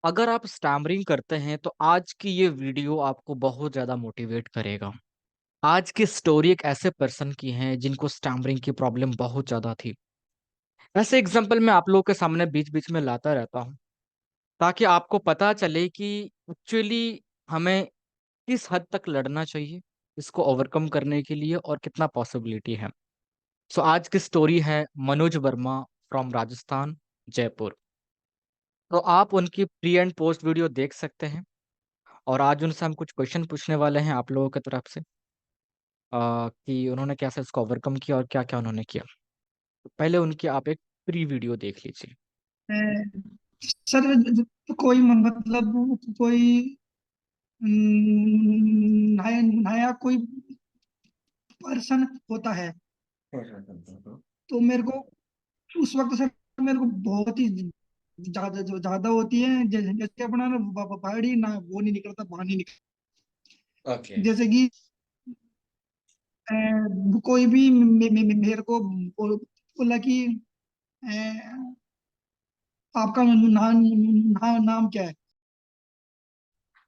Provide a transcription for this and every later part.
अगर आप स्टैमरिंग करते हैं तो आज की ये वीडियो आपको बहुत ज़्यादा मोटिवेट करेगा। आज की स्टोरी एक ऐसे पर्सन की है जिनको स्टैमरिंग की प्रॉब्लम बहुत ज़्यादा थी। ऐसे एग्जांपल मैं आप लोगों के सामने बीच-बीच में लाता रहता हूँ, ताकि आपको पता चले कि एक्चुअली हमें किस हद तक लड़ना चाहिए, इसको ओवरकम करने के लिए और कितना पॉसिबिलिटी है। सो आज की स्टोरी है मनोज वर्मा फ्रॉम राजस्थान, जयपुर। तो आप उनकी प्री एंड पोस्ट वीडियो देख सकते हैं। और आज उनसे हम कुछ क्वेश्चन पूछने वाले हैं आप लोगों की तरफ से कि उन्होंने कैसे इसको ओवरकम किया और क्या-क्या उन्होंने किया। तो पहले उनकी आप एक प्री वीडियो देख लीजिए। अ, सर कोई मतलब कोई नया नया कोई पर्सन होता है तो मेरे को उस वक्त सर मेरे को बहुत ही ज्यादा होती है। जैसे अपना ना बॉडी ना वो नहीं निकलता, बाहर नहीं निकलता। ओके। जैसे कि कोई भी मेरे को बोला कि अ, आपका नाम क्या है।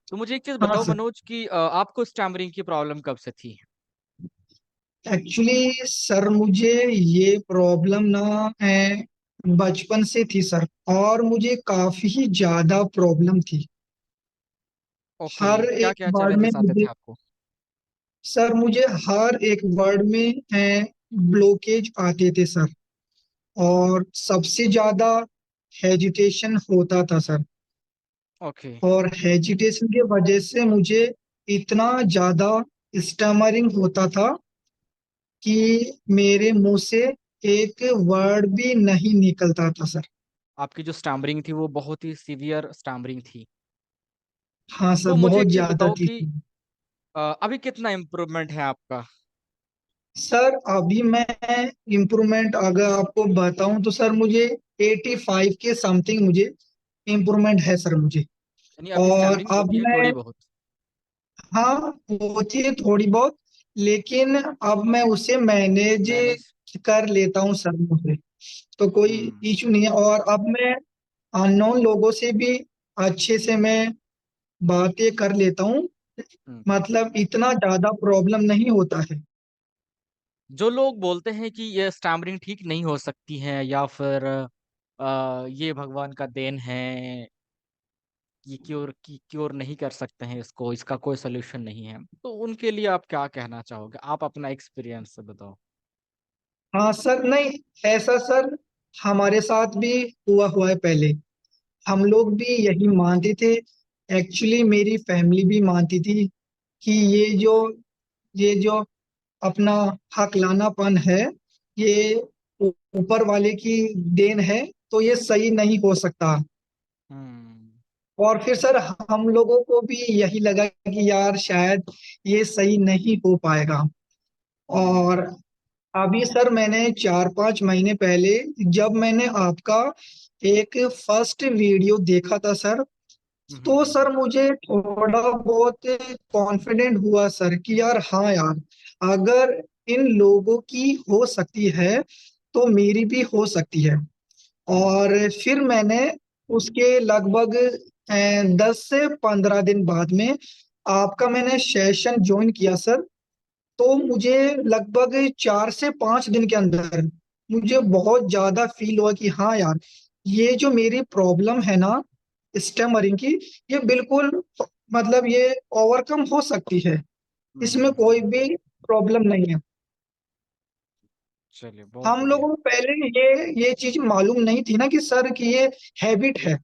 तो मुझे एक चीज़ हाँ बताओ सर। मनोज कि आपको स्टैमरिंग की प्रॉब्लम कब से थी? एक्चुअली सर मुझे ये प्रॉब्लम ना बचपन से थी सर। और मुझे काफी ज्यादा प्रॉब्लम थी। ओके, हर एक क्या-क्या वर्ड में चैलेंजेस आते थे मुझे आपको? सर मुझे हर एक वर्ड में ब्लॉकेज आते थे सर। और सबसे ज्यादा हेजिटेशन होता था सर। ओके। और हेजिटेशन की वजह से मुझे इतना ज्यादा स्टमरिंग होता था कि मेरे मुंह से एक वर्ड भी नहीं निकलता था सर। आपकी जो स्टैमरिंग थी वो बहुत ही सीवियर स्टैमरिंग थी। हाँ सर, तो मुझे बहुत एक चीज़ ज्यादा बताओ थी। कि अभी कितना इम्प्रूवमेंट है आपका? सर अभी मैं इम्प्रूवमेंट अगर आपको बताऊं तो सर मुझे 85 के समथिंग मुझे इम्प्रूवमेंट है सर मुझे। यानी अभी और स्टैमरिंग अब होती है मैं, थोड़ी बहुत? हाँ, होती है थोड़ी बहुत। लेकिन अब मैं उसे मैनेज मैनेज। कर लेता हूँ सर मुझे। तो कोई हुँ, इशू नहीं है। और अब मैं अननोन लोगों से भी अच्छे से मैं बातें कर लेता हूँ। हुँ। मतलब इतना ज्यादा प्रॉब्लम नहीं होता है। जो लोग बोलते हैं कि ये स्टैमरिंग ठीक नहीं हो सकती है या फिर ये भगवान का देन है, ये क्योर नहीं कर सकते हैं इसको, इसका कोई सॉल्यूशन नहीं है। तो उनके लिए आप क्या कहना चाहोगे? आप अपना एक्सपीरियंस से बताओ। हाँ सर, नहीं, ऐसा सर हमारे साथ भी हुआ हुआ है पहले। हम लोग भी यही मानते थे। एक्चुअली मेरी फैमिली भी मानती थी कि ये जो अपना हकलानापन है, ये ऊपर वाले की देन है। तो ये सही नहीं हो सकता। हुँ, और फिर सर हम लोगों को भी यही लगा कि यार शायद ये सही नहीं हो पाएगा। हुँ, और अभी सर मैंने 4-5 महीने पहले जब मैंने आपका एक फर्स्ट वीडियो देखा था सर, हुँ, हुँ, तो हुँ, सर मुझे थोड़ा बहुत कॉन्फिडेंट हुआ सर कि यार, हाँ यार, अगर इन लोगों की हो सकती है तो मेरी भी हो सकती है। हुँ, और फिर मैंने उसके लगभग 10 से 15 दिन बाद में आपका मैंने सेशन ज्वाइन किया सर। तो मुझे लगभग 4 से 5 दिन के अंदर मुझे बहुत ज्यादा फील हुआ कि हाँ यार, ये जो मेरी प्रॉब्लम है ना स्टमरिंग की, ये बिल्कुल मतलब ये ओवरकम हो सकती है। हुँ, हुँ, इसमें हुँ, कोई हुँ। भी प्रॉब्लम नहीं है। चलिए बहुत हम बढ़िया। लोगों को पहले ये चीज मालूम नहीं थी ना कि सर कि ये हैबिट है।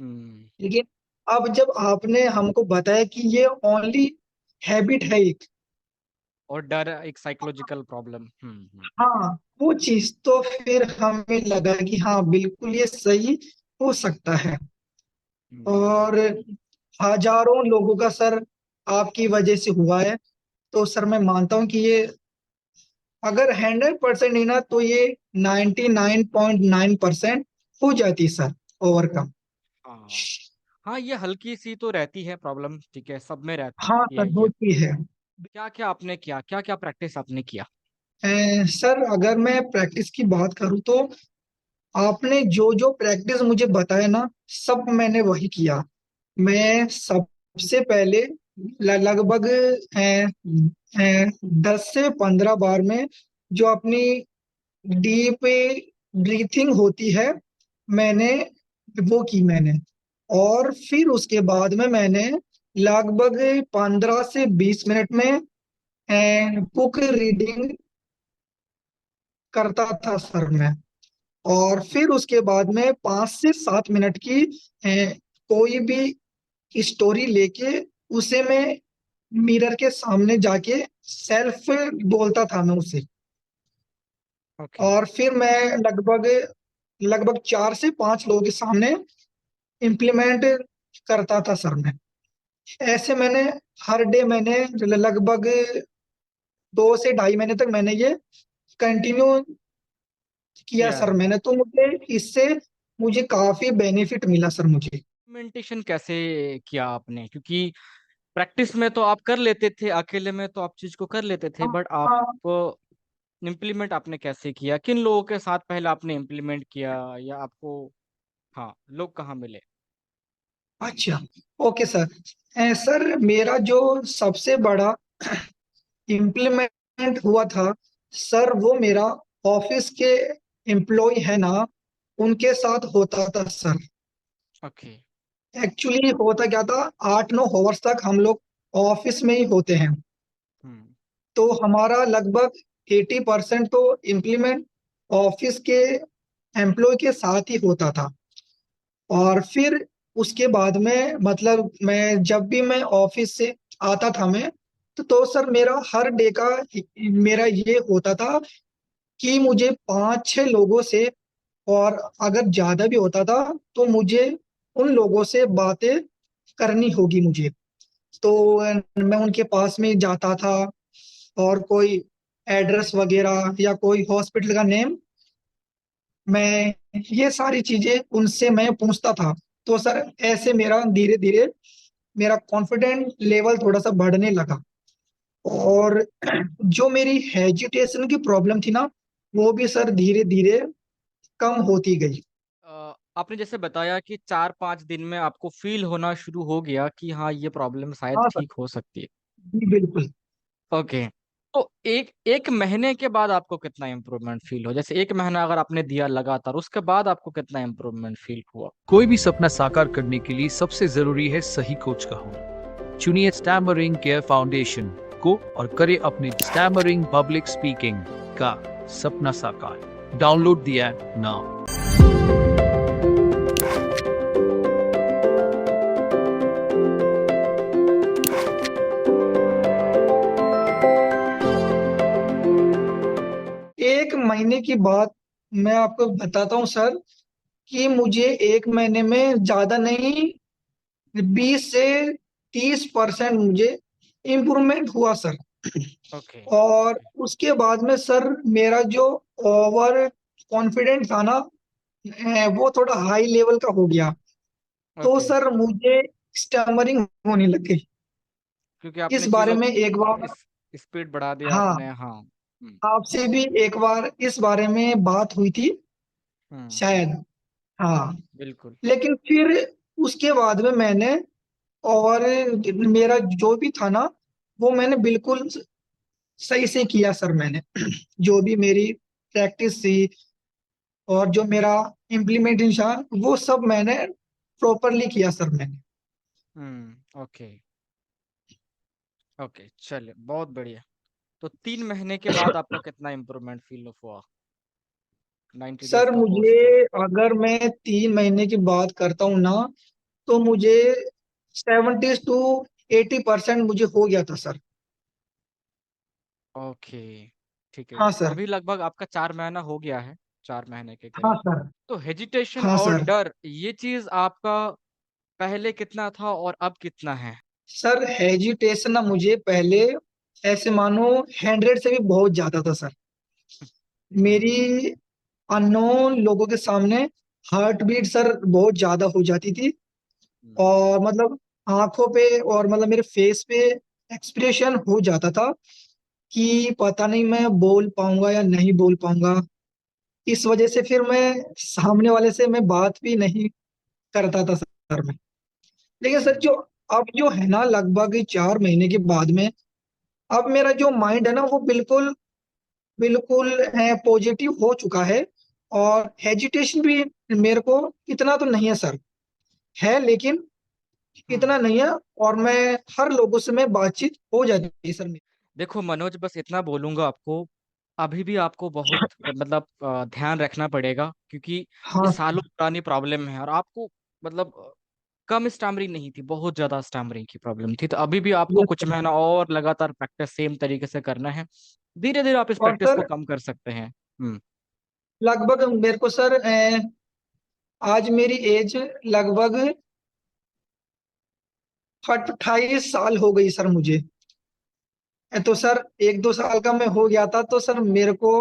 हुँ, लेकिन अब जब आपने हमको बताया कि ये ओनली हैबिट है एक, और डर एक साइकोलॉजिकल प्रॉब्लम। हुँ, हुँ, हाँ, वो चीज तो फिर हमें लगा कि हाँ बिल्कुल ये सही हो सकता है। हुँ। और हजारों लोगों का सर आपकी वजह से हुआ है। तो सर मैं मानता हूँ कि ये अगर 100% नहीं ना तो ये 99.9% हो जाती सर ओवरकम। हाँ। हाँ, ये हल्की-सी तो रहती है प्रॉब्लम, ठीक है, सब में रहती हाँ है सर, ये। होती है। क्या-क्या आपने किया? क्या-क्या प्रैक्टिस आपने किया? सर अगर मैं प्रैक्टिस की बात करूँ तो आपने जो जो प्रैक्टिस मुझे बताया ना, सब मैंने वही किया। मैं सबसे पहले लगभग 10 से 15 बार में जो अपनी डीप ब्रीथिंग होती है, मैंने वो की मैंने। और फिर उसके बाद में मैंने लगभग 15 से 20 मिनट में बुक रीडिंग करता था सर मैं। और फिर उसके बाद में 5 से 7 मिनट की कोई भी स्टोरी लेके उसे मैं मिरर के सामने जाके सेल्फ बोलता था मैं उसे। ओके। और फिर मैं लगभग लगभग 4 से 5 लोगों के सामने इम्प्लीमेंट करता था सर मैं। ऐसे मैंने हर डे मैंने लगभग 2 से ढाई महीने तक मैंने ये कंटिन्यू किया किया सर है। मैंने। तो मुझे इससे मुझे काफी बेनिफिट मिला सर मुझे। इम्प्लीमेंटेशन कैसे किया आपने? क्योंकि प्रैक्टिस में तो आप कर लेते थे, अकेले में तो आप चीज को कर लेते थे, बट आप हाँ। इम्प्लीमेंट आपने कैसे किया? किन लोगों के साथ पहले आपने इम्प्लीमेंट किया, या आपको, हाँ, लोग कहाँ मिले? अच्छा। Okay sir. सर मेरा जो सबसे बड़ा इम्प्लीमेंट हुआ था सर, वो मेरा ऑफिस के एम्प्लॉय है ना, उनके साथ होता था सर। ओके। एक्चुअली होता क्या था, 8-9 आवर्स तक हम लोग ऑफिस में ही होते हैं। हम्म। तो हमारा लगभग 80% तो इम्प्लीमेंट ऑफिस के एम्प्लॉय के साथ ही होता था। और फिर उसके बाद में मतलब मैं जब भी मैं ऑफिस से आता था मैं, तो सर मेरा हर डे का मेरा ये होता था कि मुझे 5-6 लोगों से, और अगर ज्यादा भी होता था तो मुझे उन लोगों से बातें करनी होगी मुझे। तो मैं उनके पास में जाता था, और कोई एड्रेस वगैरह या कोई हॉस्पिटल का नेम, मैं ये सारी चीजें उनसे मैं पूछता था। तो सर ऐसे मेरा धीरे धीरे मेरा कॉन्फिडेंट लेवल थोड़ा सा बढ़ने लगा। हम्म। और जो मेरी हेजिटेशन की प्रॉब्लम थी ना, वो भी सर धीरे धीरे कम होती गई। आपने जैसे बताया कि 4-5 दिन में आपको फील होना शुरू हो गया कि हाँ, ये प्रॉब्लम शायद हाँ सर। ठीक हो सकती है। जी बिल्कुल। ओके। तो एक एक महीने के बाद आपको कितना इम्प्रूवमेंट फील हो? जैसे एक महीना अगर आपने दिया लगातार, उसके बाद आपको कितना इम्प्रूवमेंट फील हुआ? कोई भी सपना साकार करने के लिए सबसे जरूरी है सही कोच का होना। चुनिए स्टैमरिंग केयर फाउंडेशन को और करें अपने स्टैमरिंग पब्लिक स्पीकिंग का सपना साकार। डाउनलोड दिया नाउ। एक महीने की बात मैं आपको बताता हूँ सर, कि मुझे एक महीने में ज्यादा नहीं, 20 से 30% मुझे इम्प्रूवमेंट हुआ सर। ओके। और उसके बाद में सर मेरा जो ओवर कॉन्फिडेंट था ना, वो थोड़ा हाई लेवल का हो गया। तो ओके। सर मुझे स्टमरिंग होने लग गई। क्योंकि इस आपने बारे चीजों में एक बार, इस स्पीड बढ़ा दिया हाँ, आपने, हाँ। आपसे भी एक बार इस बारे में बात हुई थी हम्म। शायद। हाँ। बिल्कुल। लेकिन फिर उसके बाद में मैंने, और मेरा जो भी था ना, वो मैंने बिल्कुल सही से किया सर मैंने। जो भी मेरी प्रैक्टिस थी और जो मेरा इम्प्लीमेंटेशन, वो सब मैंने प्रॉपरली किया सर मैंने। ओके। ओके, चलिए, बहुत बढ़िया। तो 3 महीने के बाद आपको कितना इम्प्रूवमेंट फील हुआ? 90 डेज सर का कोर्स था। मुझे, अगर मैं 3 महीने की बात करता हूँ ना, तो मुझे 70 to 80% मुझे हो गया था सर। ओके। ठीक है। हाँ सर। अभी लगभग आपका 4 महीना हो गया है, 4 महीने के हाँ करीब। सर। तो हेजिटेशन हाँ और सर। डर, ये चीज आपका पहले कितना था और अब कितना है? सर हेजिटेशन ना मुझे पहले, ऐसे मानो 100 से भी बहुत ज्यादा था सर। हम्म। मेरी अननोन लोगों के सामने हार्ट बीट सर बहुत ज्यादा हो जाती थी। हम्म। और मतलब आंखों पे और मतलब मेरे फेस पे एक्सप्रेशन हो जाता था कि पता नहीं मैं बोल पाऊंगा या नहीं बोल पाऊंगा। इस वजह से फिर मैं सामने वाले से मैं बात भी नहीं करता था सर मैं। लेकिन सर जो अब जो है ना, लगभग 4 महीने के बाद में अब मेरा जो माइंड है ना वो बिल्कुल बिल्कुल है पॉजिटिव हो चुका है। और हेजिटेशन भी मेरे को इतना तो नहीं है सर, है लेकिन हम्म। इतना नहीं है। और मैं हर लोगों से मैं बातचीत हो जाती है सर मेरी। देखो मनोज, बस इतना बोलूंगा आपको, अभी भी आपको बहुत मतलब ध्यान रखना पड़ेगा, क्योंकि ये हाँ सालों सर। पुरानी प्रॉब्लम है। और आपको मतलब कम स्टैमरिंग नहीं थी, बहुत ज्यादा स्टैमरिंग की प्रॉब्लम थी। तो अभी भी आपको यस कुछ सर। महीना और लगातार प्रैक्टिस सेम तरीके से करना है। धीरे धीरे आप इस और प्रैक्टिस को सर कम कर सकते हैं। हम्म। लगभग मेरे को सर आज मेरी एज लगभग 28 साल हो गई सर मुझे। तो सर 1-2 साल का मैं हो गया था तो सर मेरे को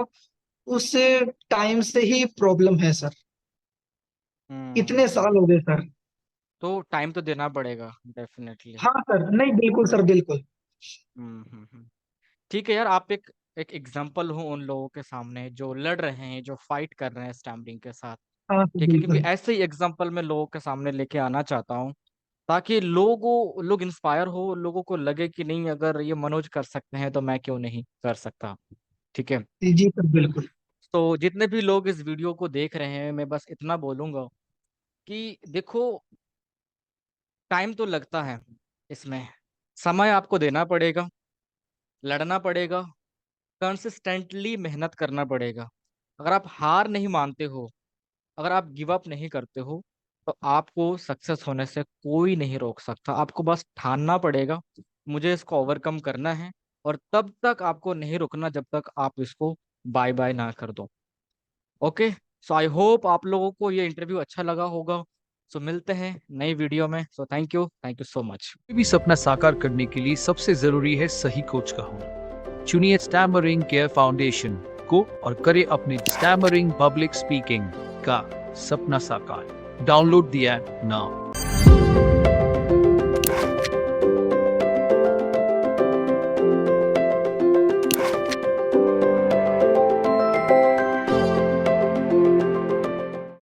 उस टाइम से ही प्रॉब्लम है सर। इतने साल हम्म। हो गए सर। तो टाइम तो देना पड़ेगा डेफिनेटली। हाँ सर, नहीं बिल्कुल सर बिल्कुल। हम्म। ठीक है यार, आप एक एक एग्जाम्पल हो उन लोगों के सामने जो लड़ रहे हैं, जो फाइट कर रहे हैं स्टैमरिंग के साथ। हाँ सर ठीक है, क्योंकि बिल्कुल। ऐसे ही एग्जाम्पल मैं लोगों के सामने लेके आना चाहता हूँ, ताकि लोग इंस्पायर हो, लोगों को लगे कि नहीं, अगर ये मनोज कर सकते हैं तो मैं क्यों नहीं कर सकता। ठीक है। जी जी सर बिल्कुल। तो जितने भी लोग इस वीडियो को देख रहे हैं, मैं बस इतना बोलूंगा कि देखो, टाइम तो लगता है इसमें, समय आपको देना पड़ेगा, लड़ना पड़ेगा, कंसिस्टेंटली मेहनत करना पड़ेगा। अगर आप हार नहीं मानते हो, अगर आप गिव अप नहीं करते हो, तो आपको सक्सेस होने से कोई नहीं रोक सकता। आपको बस ठानना पड़ेगा, मुझे इसको ओवरकम करना है। और तब तक आपको नहीं रुकना जब तक आप इसको बाय बाय ना कर दो। ओके। सो आई होप आप लोगों को ये इंटरव्यू अच्छा लगा होगा। सो मिलते हैं नई वीडियो में। So thank you so much. कोई भी सपना साकार करने के लिए सबसे जरूरी है सही कोच का होना। चुनिए स्टैमरिंग केयर फाउंडेशन को और करें अपने स्टैमरिंग पब्लिक स्पीकिंग का सपना साकार। Download the app now.